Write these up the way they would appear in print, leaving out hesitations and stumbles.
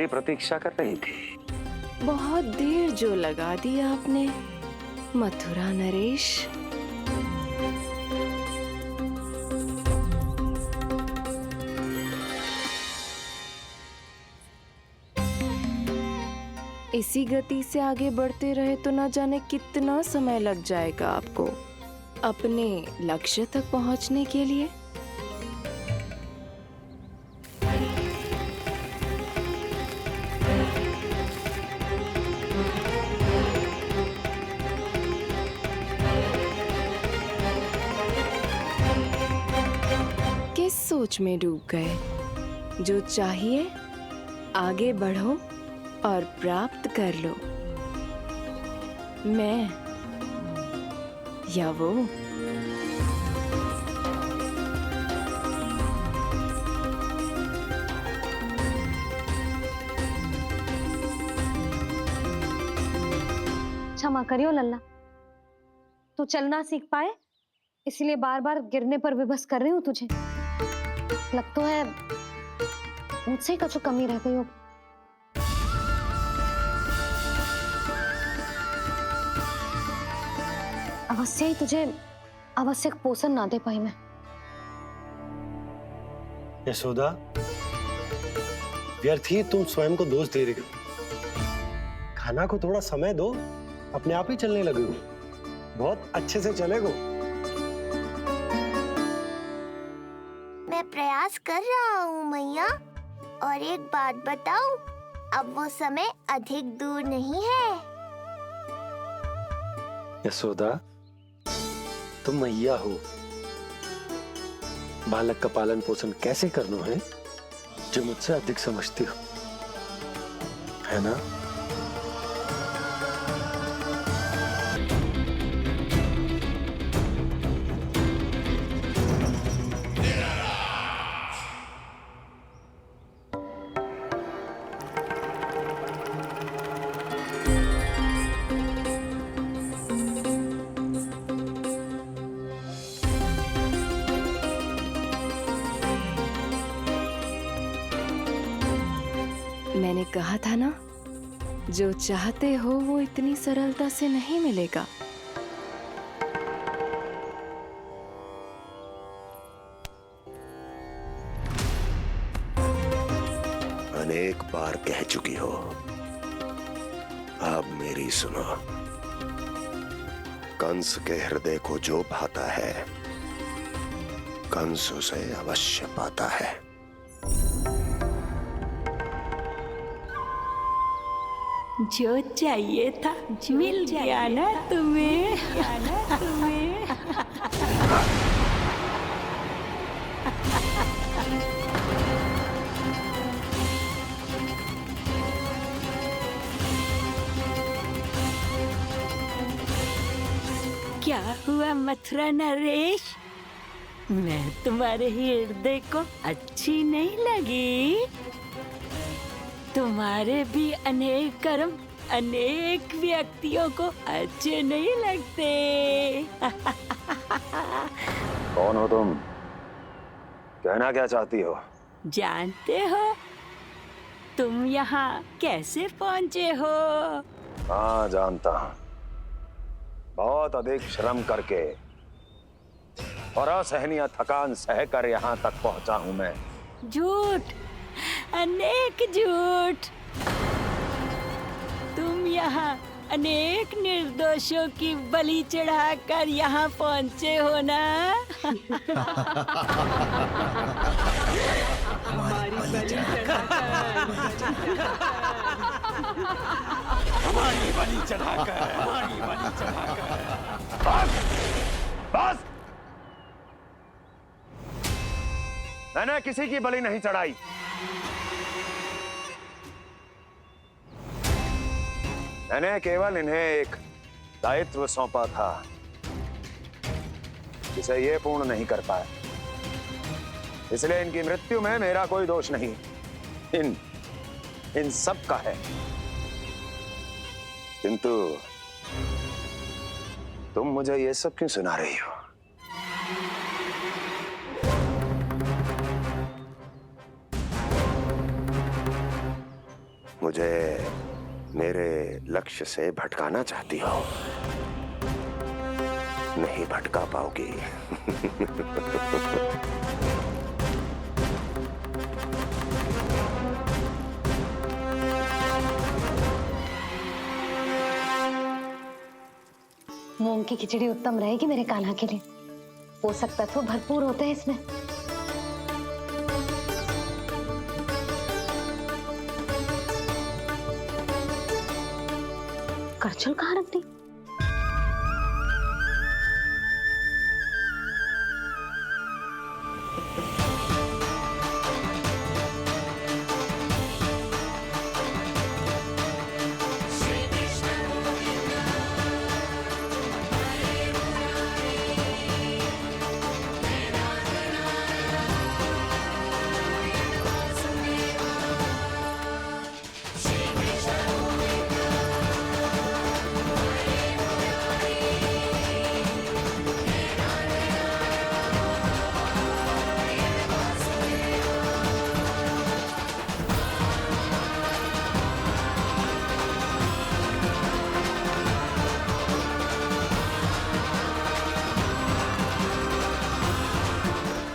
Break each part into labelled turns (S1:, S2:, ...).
S1: तुम्हारी प्रतीक्षा कर रही थी।
S2: बहुत देर जो लगा दी आपने मथुरा नरेश। इसी गति से आगे बढ़ते रहे तो न जाने कितना समय लग जाएगा आपको अपने लक्ष्य तक पहुंचने के लिए। किस सोच में डूब गए? जो चाहिए आगे बढ़ो और प्राप्त कर लो। मैं या वो?
S3: क्षमा करियो लल्ला, तू चलना सीख पाए इसलिए बार बार गिरने पर विवश कर रही हूँ तुझे। लग तो है मुझसे कछु कमी रह गई हो। अवश्य ही तुझे आवश्यक पोषण ना दे पाई मैं।
S4: यशोदा, व्यर्थ ही तुम स्वयं को दोष दे रही हो। खाना को थोड़ा समय दो, अपने आप ही चलने लगेगो, बहुत अच्छे से चलेगो।
S5: मैं प्रयास कर रहा हूँ मैया, और एक बात बताऊं, अब वो समय अधिक दूर नहीं है।
S4: यशोदा, तुम मैया हो, बालक का पालन पोषण कैसे करना है जो मुझसे अधिक समझती हो, है ना?
S2: मैंने कहा था ना, जो चाहते हो वो इतनी सरलता से नहीं मिलेगा।
S6: अनेक बार कह चुकी हो, अब मेरी सुनो। कंस के हृदय को जो भाता है, कंस उसे अवश्य पाता है।
S7: जो चाहिए था मिल गया ना तुम्हें। क्या हुआ मथुरा नरेश? मैं तुम्हारे हृदय को अच्छी नहीं लगी? तुम्हारे भी अनेक कर्म अनेक व्यक्तियों को अच्छे नहीं लगते।
S1: कौन हो तुम? कहना क्या चाहती हो?
S7: जानते हो तुम यहाँ कैसे पहुँचे हो?
S1: हाँ, जानता हूँ। बहुत अधिक श्रम करके और असहनीय थकान सहकर यहाँ तक पहुँचा हूँ मैं।
S7: झूठ, अनेक झूठ। तुम यहाँ अनेक निर्दोषों की बलि चढ़ाकर यहाँ पहुँचे हो ना?
S8: हमारी बलि चढ़ाकर
S1: बस! मैंने किसी की बलि नहीं चढ़ाई। मैंने केवल इन्हें एक दायित्व सौंपा था जिसे ये पूर्ण नहीं कर पाए, इसलिए इनकी मृत्यु में मेरा कोई दोष नहीं, इन सब का है। किंतु तुम मुझे ये सब क्यों सुना रही हो?
S6: मुझे मेरे लक्ष्य से भटकाना चाहती हो। नहीं भटका पाओगी।
S3: मूंग की खिचड़ी उत्तम रहेगी मेरे कान्हा के लिए। पोषक तत्व भरपूर होते हैं इसमें। करछुल कहाँ रख दी?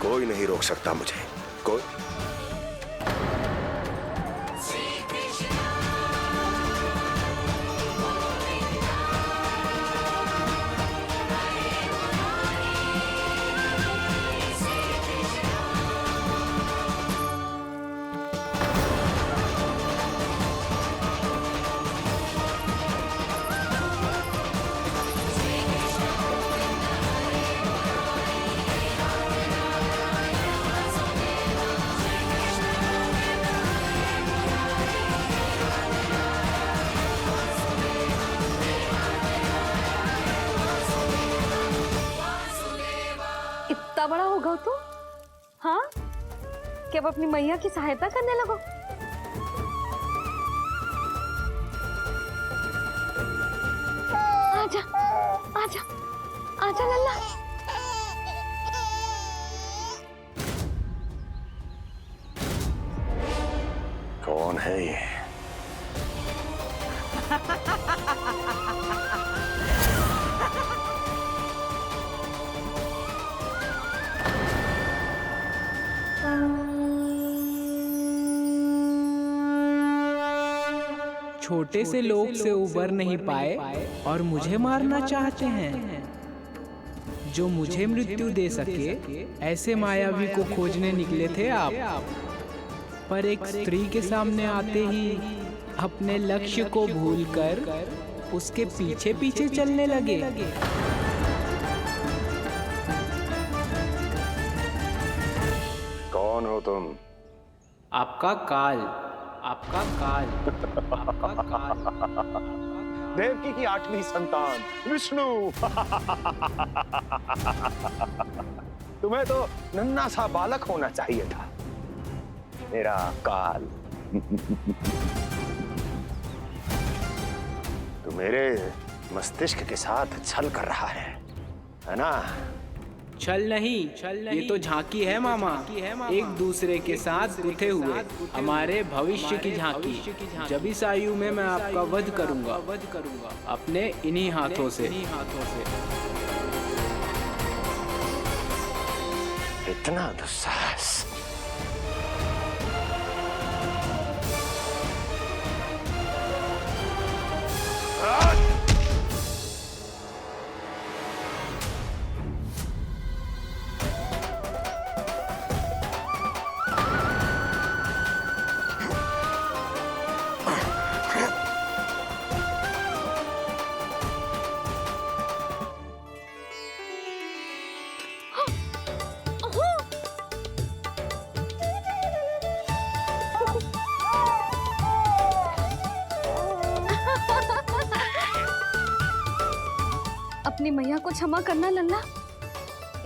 S6: कोई नहीं रोक सकता मुझे। कोई
S3: इतना बड़ा हो गया तू? हाँ, कि अब अपनी मैया की सहायता करने लगो। आजा, आजा, आजा लल्ला।
S6: कौन है ये?
S9: छोटे से लोग से उबर नहीं पाए और मुझे मारना चाहते हैं। जो मुझे मृत्यु दे सके ऐसे मायावी को खोजने निकले थे आप, पर एक स्त्री के सामने आते ही अपने लक्ष्य को भूलकर उसके पीछे पीछे चलने लगे।
S1: कौन हो तुम?
S9: आपका काल, आपका काल, आपका काल।
S1: देवकी की 8वीं संतान विष्णु। तुम्हें तो नन्हा सा बालक होना चाहिए था। मेरा काल। तू मेरे मस्तिष्क के साथ छल कर रहा है ना?
S9: छल नहीं, ये तो झांकी है मामा। एक दूसरे के साथ गुथे हुए हमारे भविष्य की झांकी। जब इस आयु में मैं आपका वध करूंगा अपने इन्हीं हाथों से।
S1: इतना दुस्साहस।
S3: अपनी मैया को क्षमा करना लल्ला।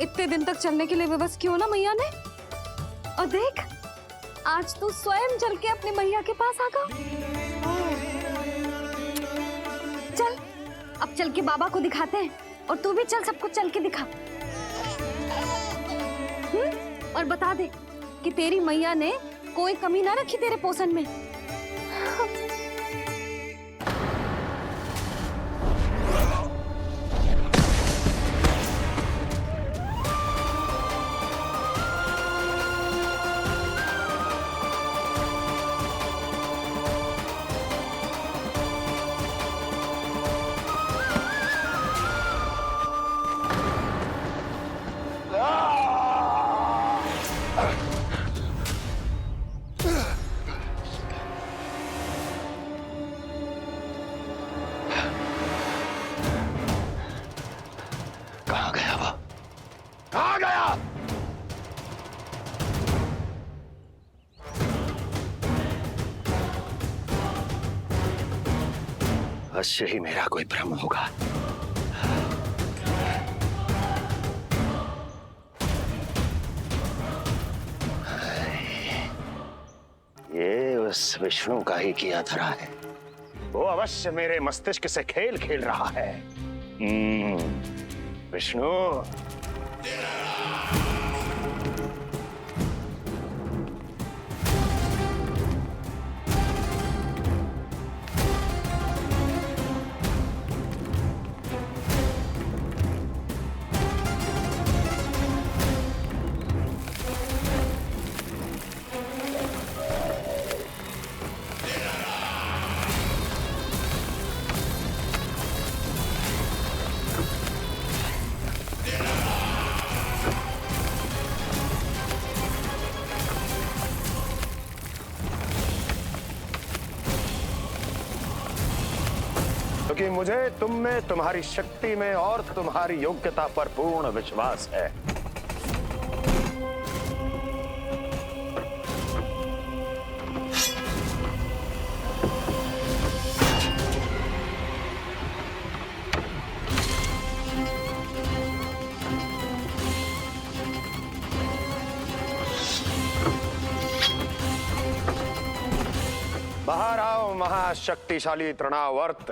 S3: इतने दिन तक चलने के लिए विवश क्यों ना मैया ने। और देख, आज तू स्वयं चल के अपनी मैया के पास आ गया। चल, अब चल के बाबा को दिखाते हैं। और तू भी चल, सबको चल के दिखा। और बता दे कि तेरी मैया ने कोई कमी ना रखी तेरे पोषण में।
S6: अवश्य ही मेरा कोई भ्रम होगा। ये उस विष्णु का ही किया धरा है। वो अवश्य मेरे मस्तिष्क से खेल खेल रहा है। विष्णु, क्योंकि मुझे तुम में, तुम्हारी शक्ति में और तुम्हारी योग्यता पर पूर्ण विश्वास है। बाहर आओ महाशक्तिशाली तृणावर्त।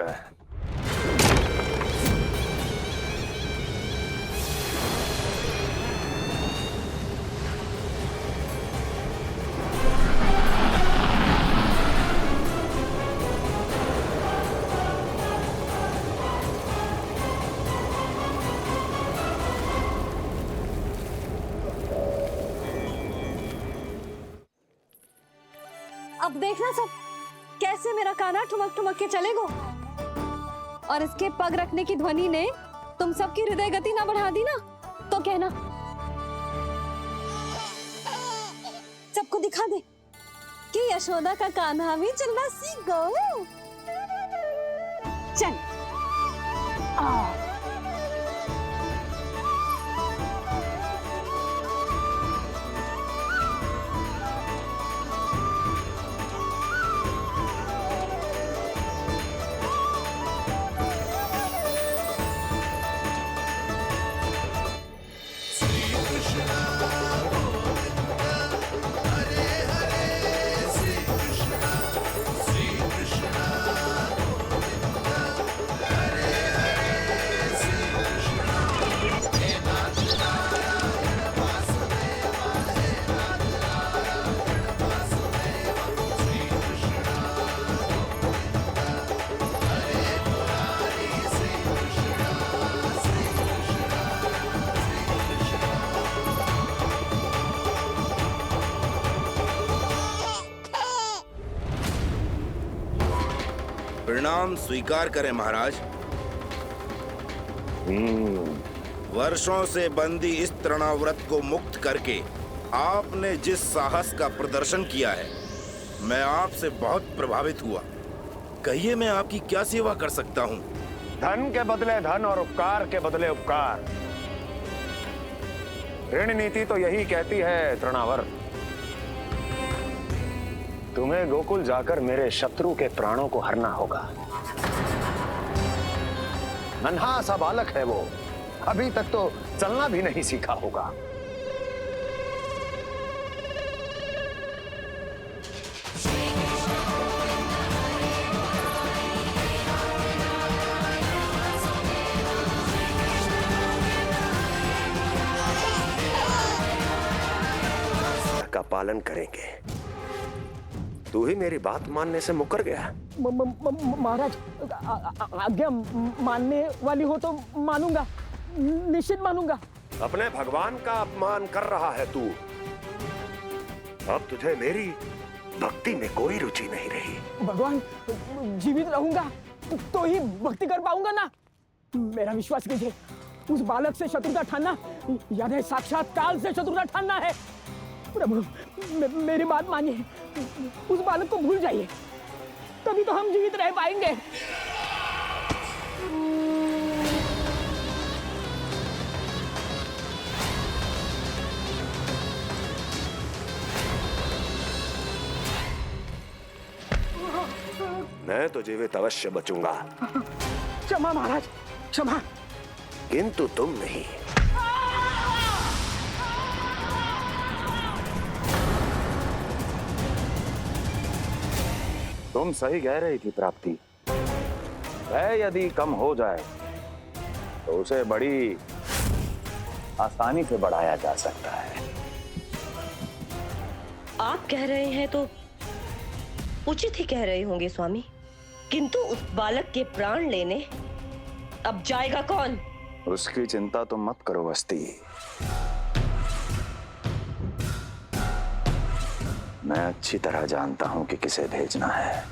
S3: अब देखना सब कैसे मेरा काना ठुमक ठुमक के चलेगो। और इसके पग रखने की ध्वनि ने तुम सबकी हृदय गति ना बढ़ा दी ना, तो कहना। सबको दिखा दे कि यशोदा का कान्हा भी चलना सीख गो। चल
S10: प्रणाम स्वीकार करें महाराज। वर्षों से बंदी इस तृणाव्रत को मुक्त करके आपने जिस साहस का प्रदर्शन किया है, मैं आपसे बहुत प्रभावित हुआ। कहिए मैं आपकी क्या सेवा कर सकता हूँ?
S1: धन के बदले धन और उपकार के बदले उपकार, ऋण नीति तो यही कहती है तृणावर्त। तुम्हें गोकुल जाकर मेरे शत्रु के प्राणों को हरना होगा। नन्हा सा बालक है वो, अभी तक तो चलना भी नहीं सीखा होगा।
S6: का पालन करेंगे। तू ही मेरी बात मानने से मुकर गया।
S8: महाराज, आज्ञा मानने वाली हो तो मानूंगा, निश्चित मानूंगा।
S6: अपने भगवान का अपमान कर रहा है तू। अब तुझे मेरी भक्ति में कोई रुचि नहीं रही।
S8: भगवान, जीवित रहूंगा तो ही भक्ति कर पाऊंगा ना। मेरा विश्वास कीजिए, उस बालक से शत्रुता ठानना याद है, साक्षात काल से शत्रुता ठानना है। प्रभु, मेरी बात मानिए, उस बालक को भूल जाइए, तभी तो हम जीवित रह पाएंगे।
S6: मैं तो जीवित अवश्य बचूंगा,
S8: क्षमा महाराज, क्षमा।
S6: किंतु तुम नहीं।
S1: तुम सही कह रही थी प्राप्ति। भय यदि कम हो जाए तो उसे बड़ी आसानी से बढ़ाया जा सकता है।
S11: आप कह रहे हैं तो उचित ही कह रहे होंगे स्वामी, किंतु उस बालक के प्राण लेने अब जाएगा कौन?
S1: उसकी चिंता तुम मत करो बस्ती। मैं अच्छी तरह जानता हूं कि किसे भेजना है।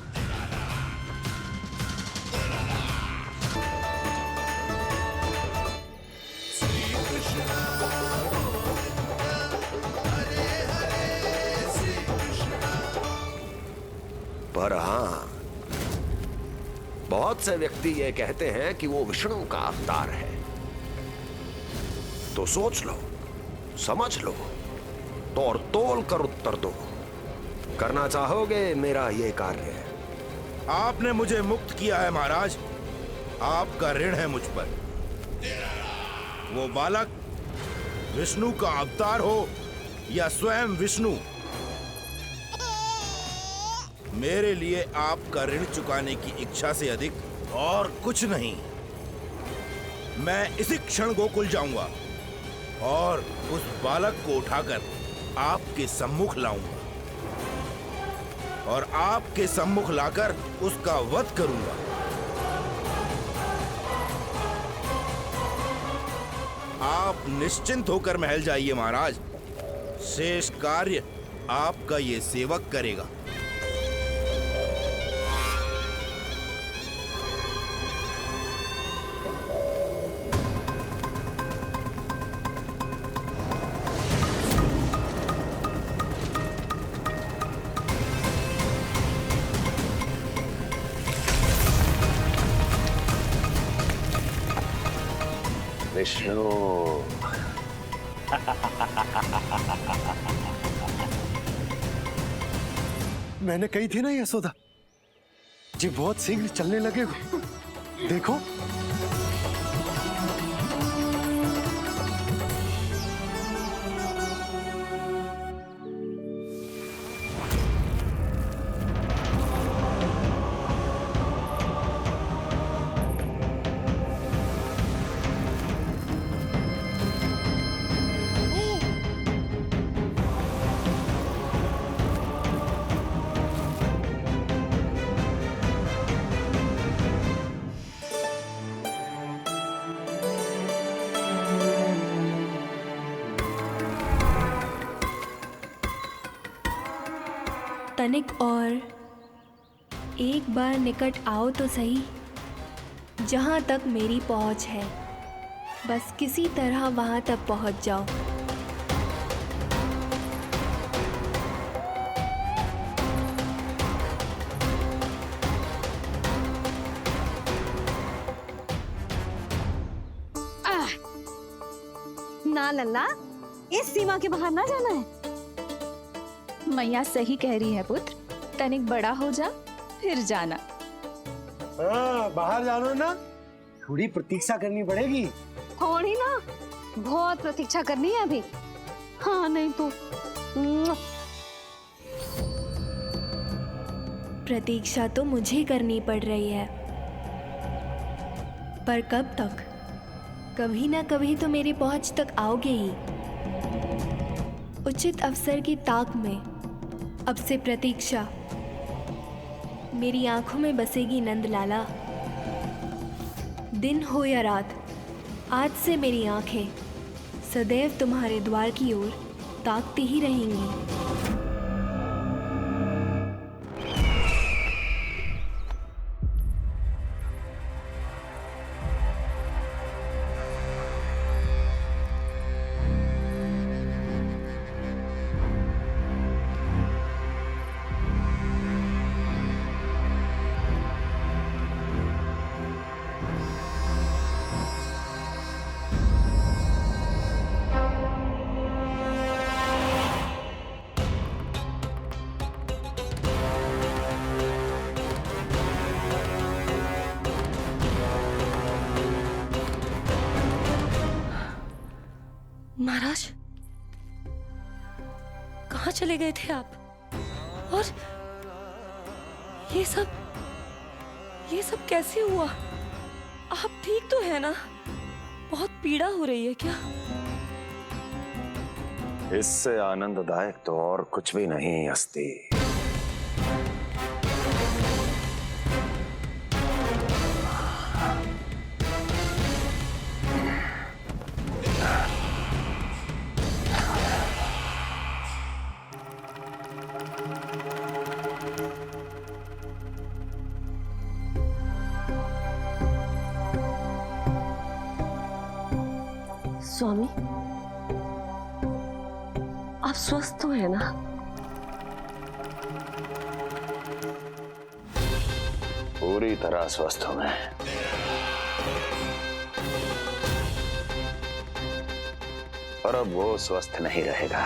S6: पर हाँ, बहुत से व्यक्ति ये कहते हैं कि वो विष्णु का अवतार है। तो सोच लो, समझ लो, तोड़ तोल कर उत्तर दो। करना चाहोगे मेरा ये कार्य?
S10: आपने मुझे मुक्त किया है महाराज, आपका ऋण है मुझ पर। वो बालक विष्णु का अवतार हो या स्वयं विष्णु, मेरे लिए आपका ऋण चुकाने की इच्छा से अधिक और कुछ नहीं। मैं इसी क्षण गोकुल जाऊंगा और उस बालक को उठाकर आपके सम्मुख लाऊंगा और आपके सम्मुख लाकर उसका वध करूंगा। आप निश्चिंत होकर महल जाइए महाराज, शेष कार्य आपका ये सेवक करेगा।
S1: विष्णु,
S4: मैंने कही थी ना यशोदा जी, बहुत शीघ्र चलने लगे हो। देखो
S2: तनिक और एक बार निकट आओ तो सही, जहाँ तक मेरी पहुँच है। बस किसी तरह वहाँ तक पहुँच जाओ।
S3: ना लल्ला, इस सीमा के बाहर ना जाना है।
S12: मैया सही कह रही है पुत्र, तनिक बड़ा हो जा फिर जाना।
S4: हाँ, बाहर जानो ना, थोड़ी प्रतीक्षा करनी पड़ेगी।
S3: थोड़ी ना, बहुत प्रतीक्षा करनी है अभी। हाँ नहीं तो
S2: प्रतीक्षा तो मुझे करनी पड़ रही है, पर कब तक? कभी ना कभी तो मेरी पहुंच तक आओगे ही। उचित अवसर की ताक में अब से प्रतीक्षा मेरी आंखों में बसेगी नंदलाला। दिन हो या रात, आज से मेरी आंखें सदैव तुम्हारे द्वार की ओर ताकती ही रहेंगी।
S11: महाराज, कहाँ चले गए थे आप? और ये सब कैसे हुआ? आप ठीक तो है ना? बहुत पीड़ा हो रही है क्या?
S1: इससे आनंददायक तो और कुछ भी नहीं हस्ती।
S11: स्वामी, आप स्वस्थ तो है ना?
S1: पूरी तरह स्वस्थ हूं मैं। पर अब वो स्वस्थ नहीं रहेगा।